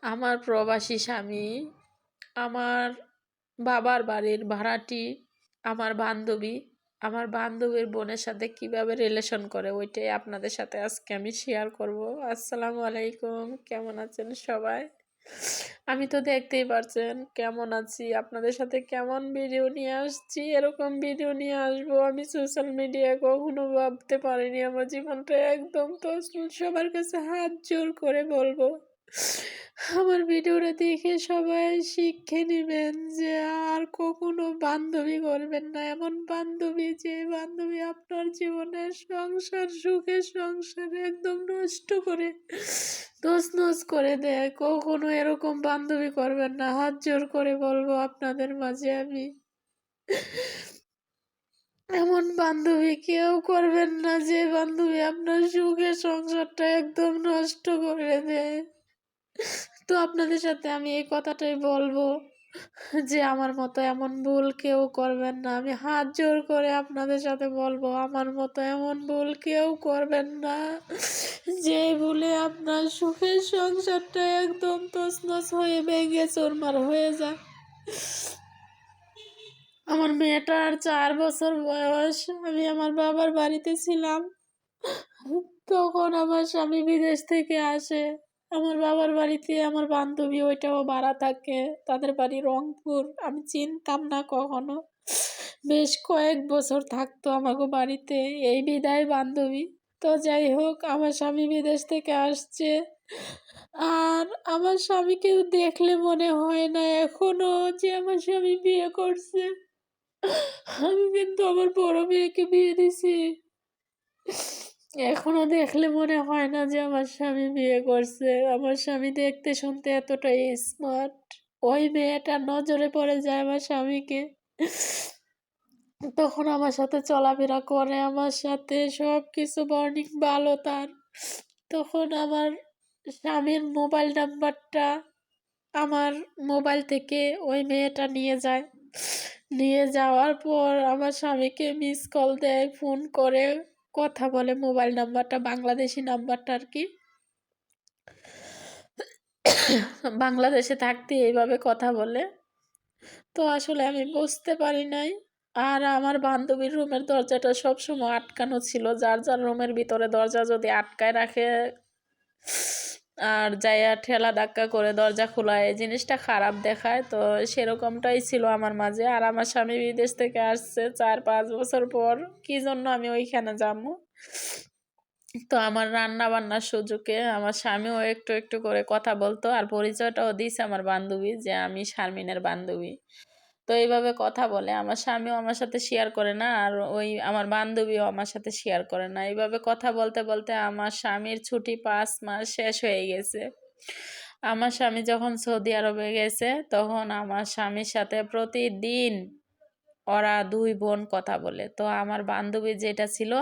আমার প্রবাসী স্বামী, আমার বাবার বাড়ির ভাড়াটি, আমার বান্ধবী, আমার বান্ধবীর বোনের সাথে কিভাবে রিলেশন করে ওইটাই আপনাদের সাথে আজকে আমি শেয়ার করব। আসসালামু আলাইকুম, কেমন আছেন সবাই? আমি তো দেখতেই পারছেন কেমন আছি, আপনাদের সাথে কেমন ভিডিও নিয়ে আসছি, এরকম ভিডিও নিয়ে আসবো আমি সোশ্যাল মিডিয়ায় কখনো ভাবতে পারিনি। আমার জীবনটা একদম তো সবার কাছে হাত জোর করে বলবো, আমার ভিডিওটা দেখে সবাই শিক্ষে নেবেন যে আর কখনো বান্ধবী করবেন না, এমন বান্ধবী যে বান্ধবী আপনার জীবনের সংসার, সুখের সংসার একদম নষ্ট করে তছনছ করে দেয়। কখনো এরকম বান্ধবী করবেন না, হাত জোর করে বলবো আপনাদের মাঝে আমি। এমন বান্ধবী কেউ করবেন না যে বান্ধবী আপনার সুখের সংসারটা একদম নষ্ট করে দেয়। তো আপনাদের সাথে আমি এই কথাটাই বলবো যে আমার মতো এমন ভুল কেউ করবেন না। আমি হাত জোর করে আপনাদের সাথে বলবো আমার মতো এমন ভুল কেউ করবেন না, যে ভুলে আপনার সুখের সংসারটা একদম তছনছ হয়ে ভেঙে চুরমার হয়ে যায়। আমার মেয়েটার 4 বছর বয়স, আমি আমার বাবার বাড়িতে ছিলাম। তখন আমার স্বামী বিদেশ থেকে আসে আমার বাবার বাড়িতে। আমার বান্ধবী ওইটাও ভাড়া থাকে, তাদের বাড়ি রংপুর। আমি চিনতাম না কখনো, বেশ কয়েক বছর থাকতো আমাকে বাড়িতে, এই বিদায় বান্ধবী। তো যাই হোক, আমার স্বামী বিদেশ থেকে আসছে, আর আমার স্বামীকে দেখলে মনে হয় না এখনো যে আমার স্বামী বিয়ে করছে। আমি কিন্তু আমার বড় মেয়েকে বিয়ে দিছি, এখনো দেখলে মনে হয় না যে আমার স্বামী বিয়ে করছে। আমার স্বামী দেখতে শুনতে এতটাই স্মার্ট, ওই মেয়েটা নজরে পড়ে যায় আমার স্বামীকে। তখন আমার সাথে চলাফেরা করে, আমার সাথে সব কিছু বর্নিং ভালো তার। তখন আমার স্বামীর মোবাইল নাম্বারটা আমার মোবাইল থেকে ওই মেয়েটা নিয়ে যায়। নিয়ে যাওয়ার পর আমার স্বামীকে মিস কল দেয়, ফোন করে কথা বলে। মোবাইল নাম্বারটা বাংলাদেশি নাম্বারটা আর কি, বাংলাদেশে থাকতে এইভাবে কথা বলে। তো আসলে আমি বুঝতে পারি নাই। আর আমার বান্ধবীর রুমের দরজাটা সবসময় আটকানো ছিল, যার যার রুমের ভিতরে দরজা যদি আটকায় রাখে আর যাইয়া ঠেলা ধাক্কা করে দরজা খোলায়, এই জিনিসটা খারাপ দেখায়। তো সেরকমটাই ছিল আমার মাঝে। আর আমার স্বামী বিদেশ থেকে আসছে 4-5 বছর পর, কি জন্য আমি ওইখানে যাবো। তো আমার রান্না বান্নার সুযোগে আমার স্বামীও একটু একটু করে কথা বলতো, আর পরিচয়টাও দিয়েছে আমার বান্ধবী যে আমি শারমিনের বান্ধবী। তো এইভাবে কথা বলে, আমার স্বামীও আমার সাথে শেয়ার করে না, আর ওই আমার বান্ধবীও আমার সাথে শেয়ার করে না। এইভাবে কথা বলতে বলতে আমার স্বামীর ছুটি 5 মাস শেষ হয়ে গেছে। আমার স্বামী যখন সৌদি আরবে গেছে, তখন আমার স্বামীর সাথে প্রতিদিন ওরা 2 বোন কথা বলে। তো আমার বান্ধবী যেটা ছিল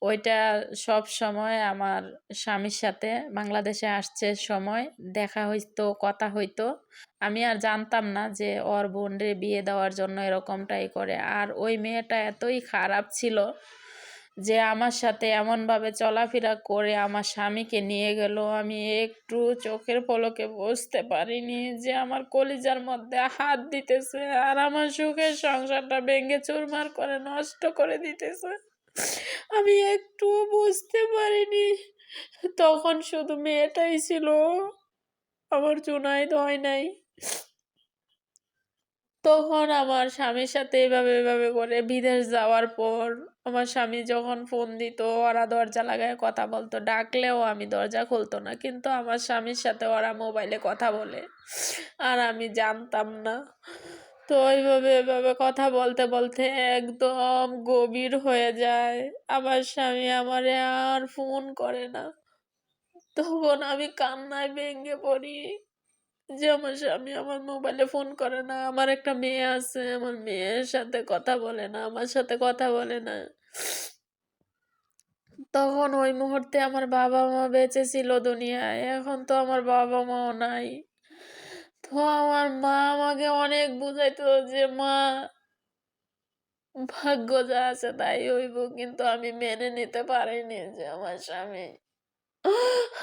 ওইটা সব সময় আমার স্বামীর সাথে বাংলাদেশে আসছে সময় দেখা হইতো, কথা হইতো। আমি আর জানতাম না যে ওর বোনরে বিয়ে দেওয়ার জন্য এরকমটাই করে। আর ওই মেয়েটা এতই খারাপ ছিল যে আমার সাথে এমনভাবে চলাফেরা করে আমার স্বামীকে নিয়ে গেল, আমি একটু চোখের পলকে বুঝতে পারিনি যে আমার কলিজার মধ্যে হাত দিতেছে আর আমার সুখের সংসারটা ভেঙে চুরমার করে নষ্ট করে দিতেছে। আমি একটু বুঝতে পারিনি। তখন শুধু মেয়েটাই ছিল, আমার জুনায়েদ হয় নাই। তখন আমার স্বামীর সাথে এভাবে এভাবে করে বিদেশ যাওয়ার পর আমার স্বামী যখন ফোন দিত, ওরা দরজা লাগায় কথা বলতো, ডাকলেও আমি দরজা খুলতো না, কিন্তু আমার স্বামীর সাথে ওরা মোবাইলে কথা বলে আর আমি জানতাম না। তো এইভাবে এভাবে কথা বলতে বলতে একদম গভীর হয়ে যায়, আমার স্বামী আমারে আর ফোন করে না। তখন আমি কান্নায় ভেঙে পড়ি যে আমার স্বামী আমার মোবাইলে ফোন করে না। আমার একটা মেয়ে আছে, আমার মেয়ের সাথে কথা বলে না, আমার সাথে কথা বলে না। তখন ওই মুহূর্তে আমার বাবা মা বেঁচে ছিল দুনিয়ায়, এখন তো আমার বাবা মাও নাই। তো আমার মা আমাকে অনেক বুঝাইতো যে মা, ভাগ্য যা আছে তাই হইব, কিন্তু আমি মেনে নিতে পারিনি যে আমার স্বামী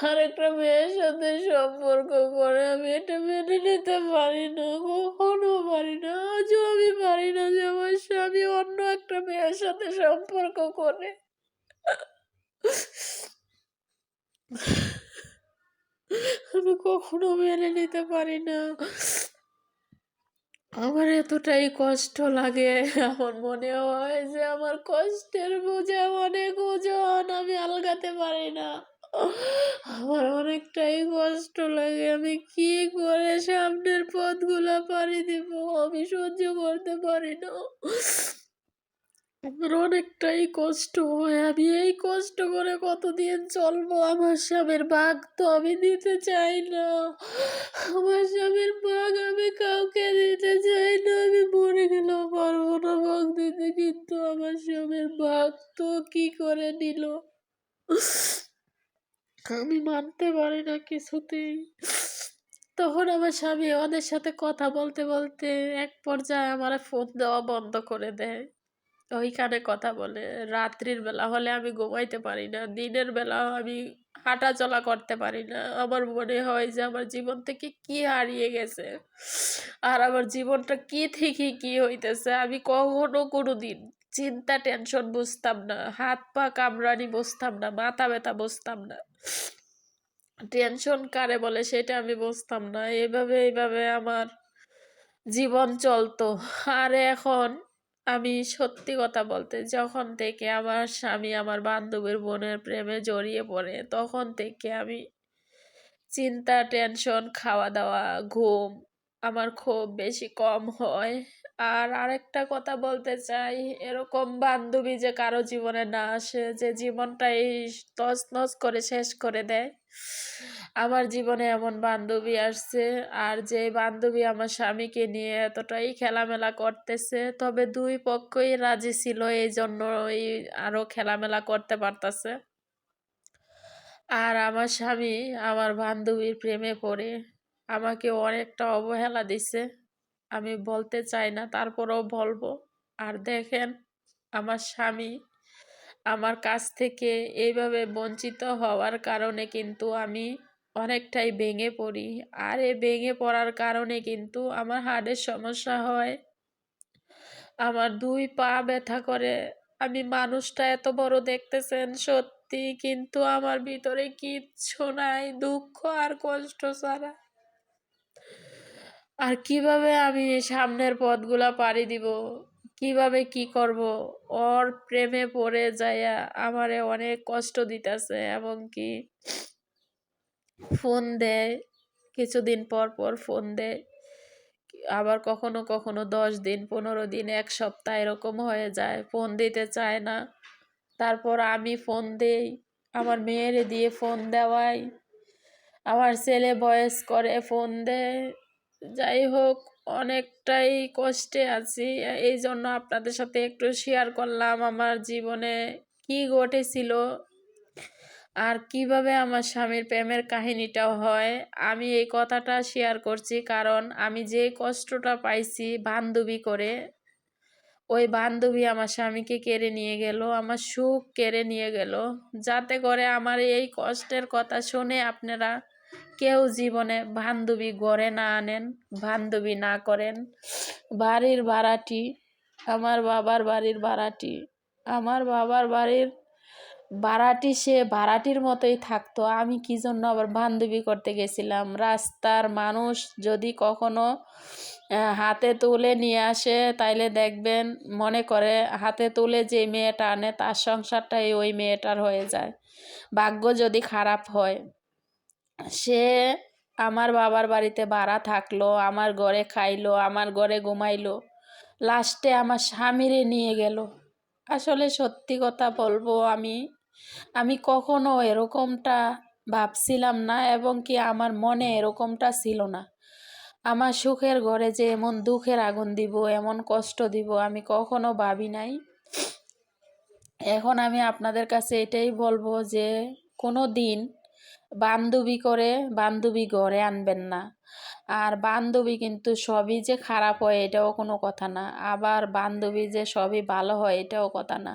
আরেকটা মেয়ের সাথে সম্পর্ক করে আমি এটা মেনে নিতে পারি না, কখনো পারি না, আজও আমি পারি না যে আমার স্বামী অন্য একটা মেয়ের সাথে সম্পর্ক করে। আমি কখনো মেনে নিতে পারি না। আমার এতটাই কষ্ট লাগে, আমার মনে হয় যে আমার কষ্টের বোঝা অনেক ওজন, আমি আলগাতে পারি না। আমার অনেকটাই কষ্ট লাগে, আমি কি করে সামনের পথগুলা পাড়ি দিব, আমি সহ্য করতে পারি না। আমার অনেকটাই কষ্ট হয়, আমি এই কষ্ট করে কতদিন চলবো? আমার স্বামীর ভাগ তো আমি দিতে চাই না, আমার স্বামীর ভাগ আমি কাউকে দিতে চাই না, আমি মরে গেলেও পারবো না ভাগ দিতে, কিন্তু আমার স্বামীর ভাগ তো কি করে নিল আমি মানতে পারি না কিছুতেই। তখন আমার স্বামী ওদের সাথে কথা বলতে বলতে এক পর্যায়ে আমার ফোন দেওয়া বন্ধ করে দেয়, ওইখানে কথা বলে। রাত্রির বেলা হলে আমি ঘুমাইতে পারি না, দিনের বেলা আমি হাঁটা চলা করতে পারি না, আমার মনে হয় যে আমার জীবন থেকে কি হারিয়ে গেছে আর আমার জীবনটা কি থেকে কি হইতেছে। আমি কখনো কোনোদিন চিন্তা টেনশন বুঝতাম না, হাত পা কামড়ানি বুঝতাম না, মাথা ব্যথা বুঝতাম না, টেনশন কারে বলে সেটা আমি বুঝতাম না। এইভাবে আমার জীবন চলতো। আর এখন আমি সত্যি কথা বলতে, যখন থেকে আমার স্বামী আমার বান্ধবীর বোনের প্রেমে জড়িয়ে পড়ে, তখন থেকে আমি চিন্তা টেনশন খাওয়া দাওয়া ঘুম আমার খুব বেশি কম হয়। আর আরেকটা কথা বলতে চাই, এরকম বান্ধবী যে কারো জীবনে না আসে যে জীবনটাই তছনছ করে শেষ করে দেয়, আমার জীবনে এমন বান্ধবী আসছে। আর যে বান্ধবী আমার স্বামীকে নিয়ে এতটাই খেলামেলা করতেছে, তবে দুই পক্ষই রাজি ছিল, এই জন্যই আরো খেলামেলা করতে পারতাছে। আর আমার স্বামী আমার বান্ধবীর প্রেমে পড়ে আমাকে অনেকটা অবহেলা দিছে, আমি বলতে চাই না, তারপরেও বলবো। আর দেখেন, আমার স্বামী আমার কাছ থেকে এইভাবে বঞ্চিত হওয়ার কারণে কিন্তু আমি অনেকটাই ভেঙে পড়ি। আর এই ভেঙে পড়ার কারণে কিন্তু আমার হার্টের সমস্যা হয়, আমার দুই পা ব্যথা করে। আমি মানুষটা এত বড় দেখতেছেন সত্যি, কিন্তু আমার ভিতরে কিচ্ছু নাই, দুঃখ আর কষ্ট ছাড়া। আর কিভাবে আমি সামনের পথগুলা পাড়ি দিব, কিভাবে কি করব? ওর প্রেমে পড়ে যাইয়া আমারে অনেক কষ্ট দিতেছে, এবং কি ফোন দেয়, কিছুদিন পর পর ফোন দেয়, আবার কখনো কখনো 10 দিন 15 দিন 1 সপ্তাহ এরকম হয়ে যায়, ফোন দিতে চায় না। তারপর আমি ফোন দেই, আমার মেয়েরে দিয়ে ফোন দেওয়াই, আমার ছেলে ভয়েস করে ফোন দেয়। যাই হোক, অনেকটাই কষ্টে আছি, এই জন্য আপনাদের সাথে একটু শেয়ার করলাম আমার জীবনে কি ঘটেছিল আর কিভাবে আমার স্বামীর প্রেমের কাহিনীটাও হয়। আমি এই কথাটা শেয়ার করছি কারণ আমি যে কষ্টটা পাইছি বান্ধবী করে, ওই বান্ধবী আমার স্বামীকে কেড়ে নিয়ে গেল, আমার সুখ কেড়ে নিয়ে গেল। যাতে করে আমার এই কষ্টের কথা শুনে আপনারা কেউ জীবনে বান্ধবী গড়ে না আনেন, বান্ধবী না করেন। বাড়ির ভাড়াটি, আমার বাবার বাড়ির ভাড়াটি, আমার বাবার বাড়ির ভাড়াটি সে ভাড়াটির মতোই থাকতো, আমি কি জন্য আবার বান্ধবী করতে গেছিলাম? রাস্তার মানুষ যদি কখনো হাতে তুলে নিয়ে আসে, তাইলে দেখবেন মনে করে হাতে তুলে যে মেয়েটা আনে তার সংসারটাই ওই মেয়েটার হয়ে যায়। ভাগ্য যদি খারাপ হয়, সে আমার বাবার বাড়িতে ভাড়া থাকলো, আমার ঘরে খাইলো, আমার ঘরে ঘুমাইলো, লাস্টে আমার স্বামীরে নিয়ে গেল। আসলে সত্যি কথা বলবো, আমি কখনো এরকমটা ভাবছিলাম না, এবং কি আমার মনে এরকমটা ছিল না। আমার সুখের ঘরে যে এমন দুঃখের আগুন দিব, এমন কষ্ট দিব, আমি কখনো ভাবি নাই। এখন আমি আপনাদের কাছে এটাই বলবো যে কোনো দিন বান্ধবী করে বান্ধবী ঘরে আনবেন না। আর বান্ধবী কিন্তু সবই যে খারাপ হয় এটাও কোনো কথা না, আবার বান্ধবী যে সবই ভালো হয় এটাও কথা না।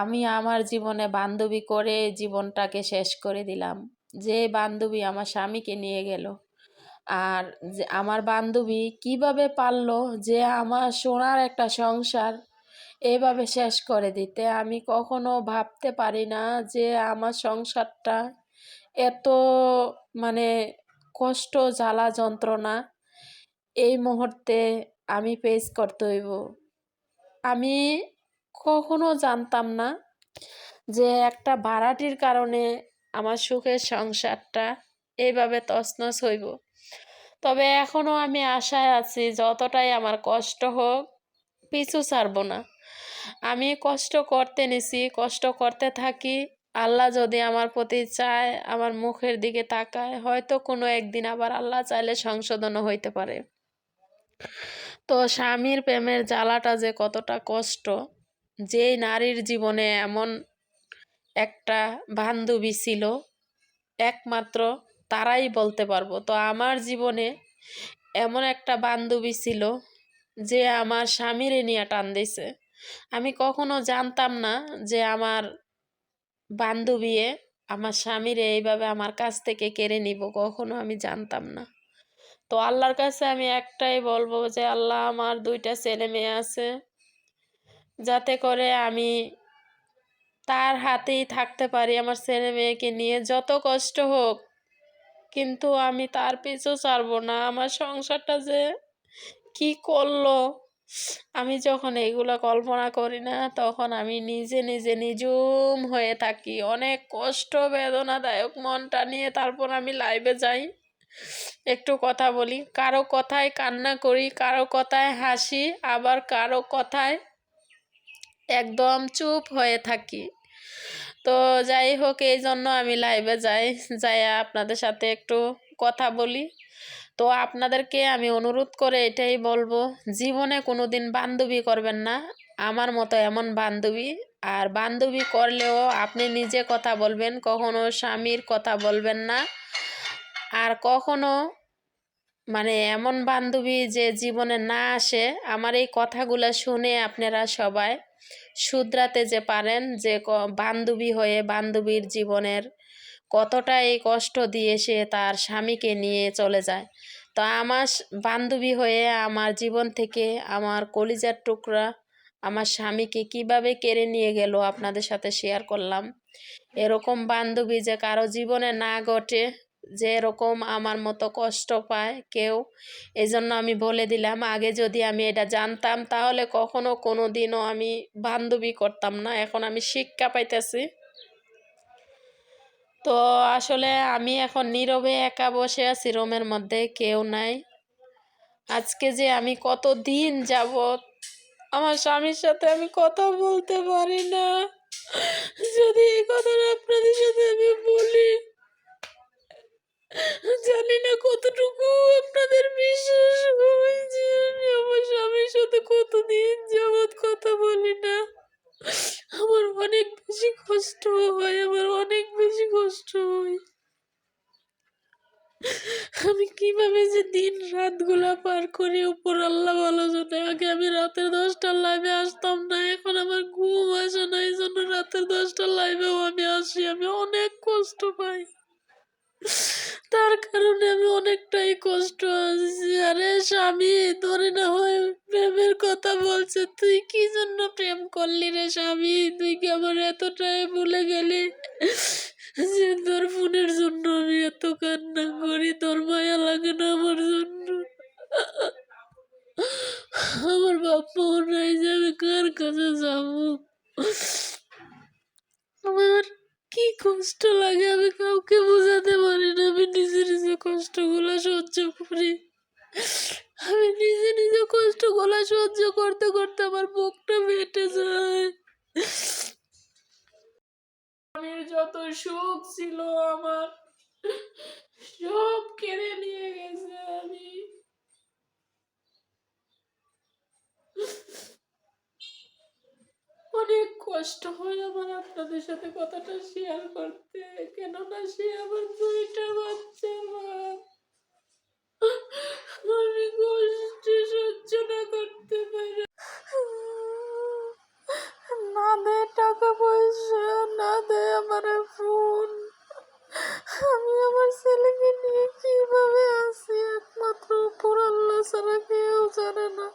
আমি আমার জীবনে বান্ধবী করে জীবনটাকে শেষ করে দিলাম। যে বান্ধবী আমার স্বামীকে নিয়ে গেল, আর যে আমার বান্ধবী কিভাবে পারলো যে আমার সোনার একটা সংসার এভাবে শেষ করে দিতে। আমি কখনো ভাবতে পারি না যে আমার সংসারটা এত মানে কষ্ট জ্বালা যন্ত্রণা এই মুহূর্তে আমি ফেস করতে হইব। আমি কখনো জানতাম না যে একটা ভাড়াটির কারণে আমার সুখের সংসারটা এইভাবে তছনছ হইব। তবে এখনো আমি আশায় আছি, যতটাই আমার কষ্ট হোক পিছু ছাড়ব না। আমি কষ্ট করতে নিছি, কষ্ট করতে থাকি। আল্লাহ যদি আমার প্রতি চায়, আমার মুখের দিকে তাকায়, হয়তো কোনো একদিন আবার আল্লাহ চাইলে সংশোধনও হইতে পারে। তো স্বামীর প্রেমের জ্বালাটা যে কতটা কষ্ট, যে নারীর জীবনে এমন একটা বান্ধবী ছিল একমাত্র তারাই বলতে পারবো। তো আমার জীবনে এমন একটা বান্ধবী ছিল যে আমার স্বামীরে নিয়ে টান দিছে। আমি কখনো জানতাম না যে আমার বান্ধবী আমার স্বামীরে এইভাবে আমার কাছ থেকে কেড়ে নিব, কখনো আমি জানতাম না। তো আল্লাহর কাছে আমি একটাই বলবো যে আল্লাহ, আমার 2টা ছেলে মেয়ে আছে, যাতে করে আমি তার হাতেই থাকতে পারি আমার ছেলে মেয়েকে নিয়ে, যত কষ্ট হোক, কিন্তু আমি তার পিছু ছাড়বো না। আমার সংসারটা যে কি করলো, আমি যখন এইগুলো কল্পনা করি না তখন আমি নিজে নিজে নিঝুম হয়ে থাকি। অনেক কষ্ট বেদনাদায়ক মনটা নিয়ে তারপর আমি লাইভে যাই, একটু কথা বলি, কারো কথায় কান্না করি, কারো কথায় হাসি, আবার কারো কথায় একদম চুপ হয়ে থাকি। তো যাই হোক, এই জন্য আমি লাইভে যাই, যাই আপনাদের সাথে একটু কথা বলি। তো আপনাদেরকে আমি অনুরোধ করে এটাই বলবো, জীবনে কোনো দিন বান্ধবী করবেন না আমার মতো এমন বান্ধবী। আর বান্ধবী করলেও আপনি নিজে কথা বলবেন, কখনো স্বামীর কথা বলবেন না। আর কখনো মানে এমন বান্ধবী যে জীবনে না আসে। আমার এই কথাগুলো শুনে আপনারা সবাই শুধরাতে যে পারেন যে বান্ধবী হয়ে বান্ধবীর জীবনের কতটা এই কষ্ট দিয়ে সে তার স্বামীকে নিয়ে চলে যায়। তো আমার বান্ধবী হয়ে আমার জীবন থেকে আমার কলিজার টুকরা আমার স্বামীকে কিভাবে কেড়ে নিয়ে গেল আপনাদের সাথে শেয়ার করলাম। এরকম বান্ধবী যে কারো জীবনে না ঘটে, যে এরকম আমার মতো কষ্ট পায় কেউ, এই জন্য আমি বলে দিলাম। আগে যদি আমি এটা জানতাম তাহলে কখনো কোনো দিনও আমি বান্ধবী করতাম না। এখন আমি শিক্ষা পাইতেছি। তো আসলে আমি এখন নীরবে একা বসে আছি রুমের মধ্যে, কেউ নাই। আজকে যে আমি কত দিন যাবত আমার স্বামীর সাথে আমি কথা বলতে পারি না। যদি এই কথাটা আপনাদের সাথে আমি বলি, জানি না কতটুকু আপনাদের বিশ্বাস হবে যে আমি আমার স্বামীর সাথে কতদিন যাবত কথা বলি না। আমার অনেক বেশি কষ্ট হয়, আমার অনেক বেশি কষ্ট হয়। আমি কিভাবে যে দিন রাত গুলা পার করি উপর আল্লাহ ভালো জানে। আগে আমি রাতের 10টার লাইভে আসতাম না, এখন আমার ঘুম আসে না, এই জন্য রাতের 10টার লাইভেও আমি আসি। আমি অনেক কষ্ট পাই, তার কারণে আমি অনেকটাই কষ্ট আছি। আরে স্বামী, তোরে না হয় প্রেমের কথা বলছে, তুই কি জন্য প্রেম করলি রে স্বামী? তুই কি আমার এতটাই ভুলে গেলি যে তোর ফোনের জন্য আমি এত কান্না করি? তোর মায়া লাগে না আমার জন্য? আমার বাপ মাও নাই যে আমি কার কাছে যাবো? আমার কি কষ্ট লাগে আমি কাউকে বোঝাতে পারি না। আমি নিজে নিজে কষ্টগুলো সহ্য করি। আমি নিজে নিজে কষ্টগুলো সহ্য করতে করতে আমার বুকটা ফেটে যায়। স্বামীর যত সুখ ছিল আমার সব কেড়ে নিয়ে গেছে। আমি অনেক কষ্ট কষ্ট হয় আমার আপনাদের সাথে কথাটা শেয়ার করতে, কেননা সে আমার 2টা বাচ্চা মা। আমি কষ্টে সহ্য না করতে পারি, না দেয় টাকা পয়সা, না দেয় আমার ফোন। আমি আমার ছেলেকে নিয়ে কিভাবে আছি একমাত্র উপর আল্লাহ ছাড়া কেউ জানে না।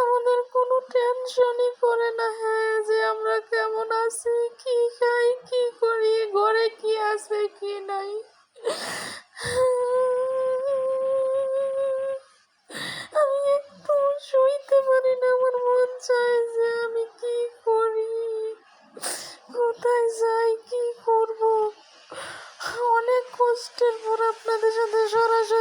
আমাদের কোনো টেনশনই করে না, হ্যাঁ, যে আমরা কেমন আছি, কি খাই, কি করি, ঘরে কি আছে কি নাই। আমি একটু শুইতে পারি না, আমার মন চায় যে আমি কি করি, কোথায় যাই, কি করব। অনেক কষ্টের পর আপনাদের সাথে সরাসরি